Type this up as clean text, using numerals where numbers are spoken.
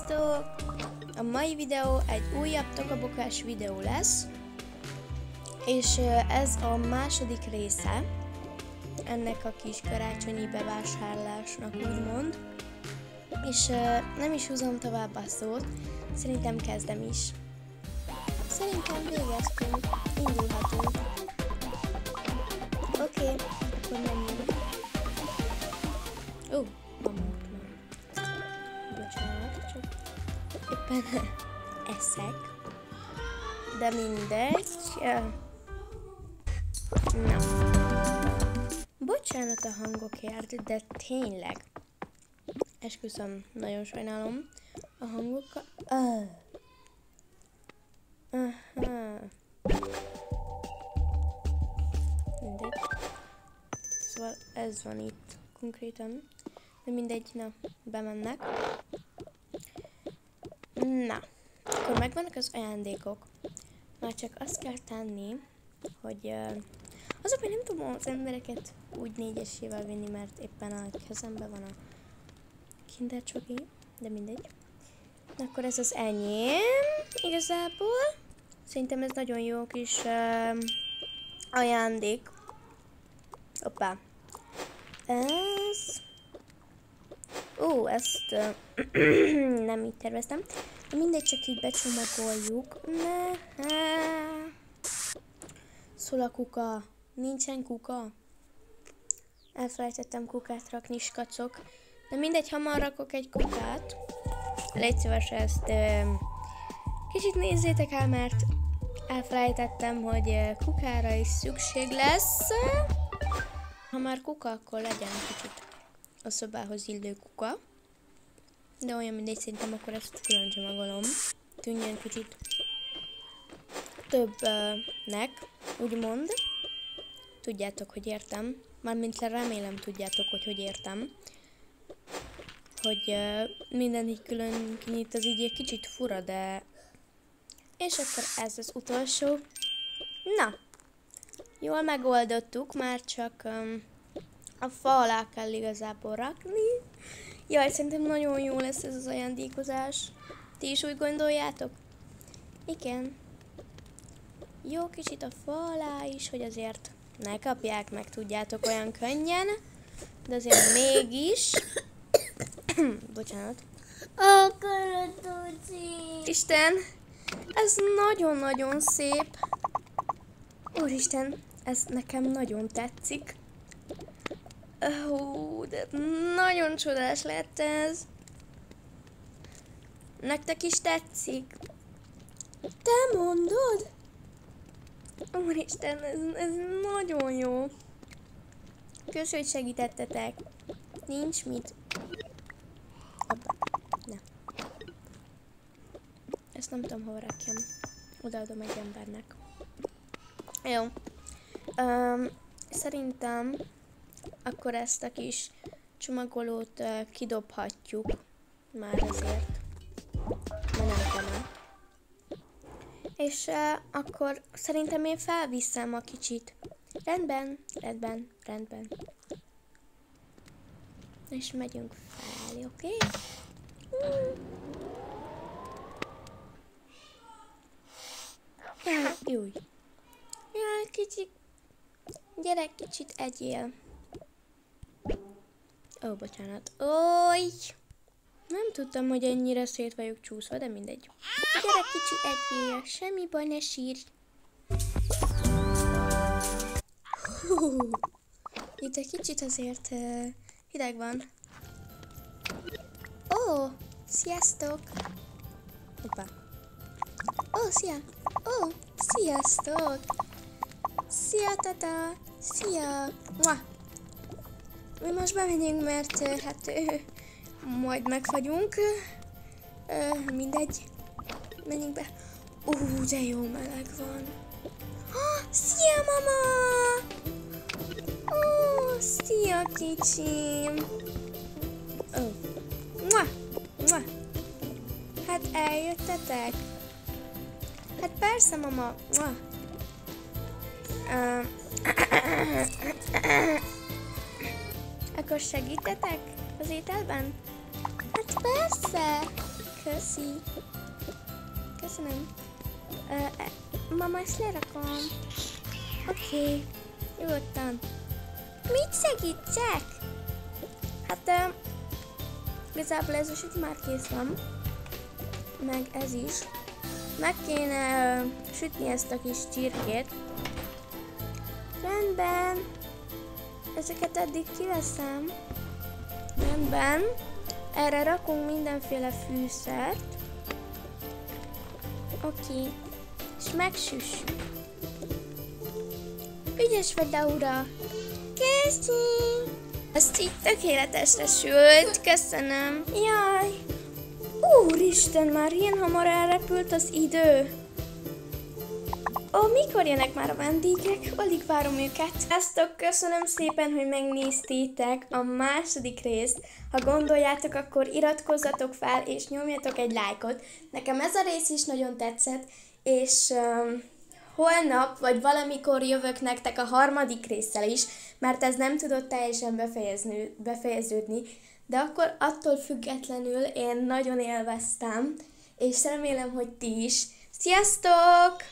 Sziasztok! A mai videó egy újabb tokabokás videó lesz, és ez a második része ennek a kis karácsonyi bevásárlásnak úgymond. És nem is húzom tovább a szót, szerintem kezdem is. Szerintem végeztünk, indulhatunk. Oké, akkor menjünk. Bocsánat, csak éppen eszek. De mindegy. Na. Bocsánat a hangokért, de tényleg. Esküszöm, nagyon sajnálom a hangokat. Mindegy. Szóval ez van itt konkrétan. De mindegy, na, bemennek. Na, akkor megvannak az ajándékok. Már csak azt kell tenni, hogy azok, hogy nem tudom az embereket úgy négyesével vinni, mert éppen a kezemben van a Kinder Csoki, de mindegy. Na, akkor ez az enyém igazából. Szerintem ez nagyon jó kis ajándék. Hoppá. Ez... ezt nem így terveztem. De mindegy, csak így becsomagoljuk. Szól a kuka. Nincsen kuka. Elfelejtettem kukát rakni, skacok. De mindegy, hamar rakok egy kukát. Légy szíves, ezt kicsit nézzétek el, mert elfelejtettem, hogy kukára is szükség lesz. Ha már kuka, akkor legyen kicsit a szobához illő kuka. De olyan mindegy, szerintem akkor ezt külön csomagolom. Tűnjön kicsit többnek, úgymond. Tudjátok, hogy értem. Mármint remélem tudjátok, hogy értem. Hogy minden így külön kinyit, az így egy kicsit fura, de... És akkor ez az utolsó. Na! Jól megoldottuk, már csak a fa alá kell igazából rakni. Jaj, szerintem nagyon jó lesz ez az ajándékozás. Ti is úgy gondoljátok? Igen. Jó kicsit a fa alá is, hogy azért ne kapják meg, tudjátok, olyan könnyen. De azért mégis... Bocsánat. Isten, ez nagyon-nagyon szép. Úristen, ez nekem nagyon tetszik. De nagyon csodás lett ez. Nektek is tetszik? Te mondod? Úristen, ez nagyon jó. Köszönöm, hogy segítettetek. Nincs mit. Ne. Ezt nem tudom, hova rakjam. Odaadom egy embernek. Jó. Szerintem akkor ezt a kis csomagolót kidobhatjuk. Már azért. Mert nem kell. És akkor szerintem én felviszem a kicsit. Rendben. És megyünk fel, oké? Júj. Ja, kicsit. Gyere, kicsit egyél. Bocsánat. Nem tudtam, hogy ennyire szét vagyok csúszva, de mindegy. Gyere, kicsi egyél. Semmi baj, ne sírj. Itt egy kicsit azért hideg van. Sziasztok! Hoppá. Szia! Sziasztok! Szia, tata! Szia! Mua. Mi most bemegyünk, mert hát majd megfagyunk. Mindegy. Menjünk be. De jó meleg van. Szia, mama! Szia, kicsim! Hát eljöttetek? Hát persze, mama. Akkor segítetek az ételben? Hát persze! Köszi. Köszönöm. Mama, ezt lerakom. Oké. Nyugodtan. Mit segítsek? Hát, igazából ez a süti már kész van. Meg ez is. Meg kéne sütni ezt a kis csirkét. Rendben. Ezeket eddig kiveszem. Rendben. Erre rakunk mindenféle fűszert. Oké. És megsüssük. Ügyes vagy, Laura. Köszi. Ezt így tökéletesre sült. Köszönöm. Jaj. Úristen, már ilyen hamar elrepült az idő. Ó, mikor jönnek már a vendégek? Alig várom őket. Sziasztok, köszönöm szépen, hogy megnéztétek a második részt. Ha gondoljátok, akkor iratkozzatok fel, és nyomjatok egy lájkot. Nekem ez a rész is nagyon tetszett, és holnap, vagy valamikor jövök nektek a harmadik résszel is, mert ez nem tudott teljesen befejeződni, de akkor attól függetlenül én nagyon élveztem, és remélem, hogy ti is. Sziasztok!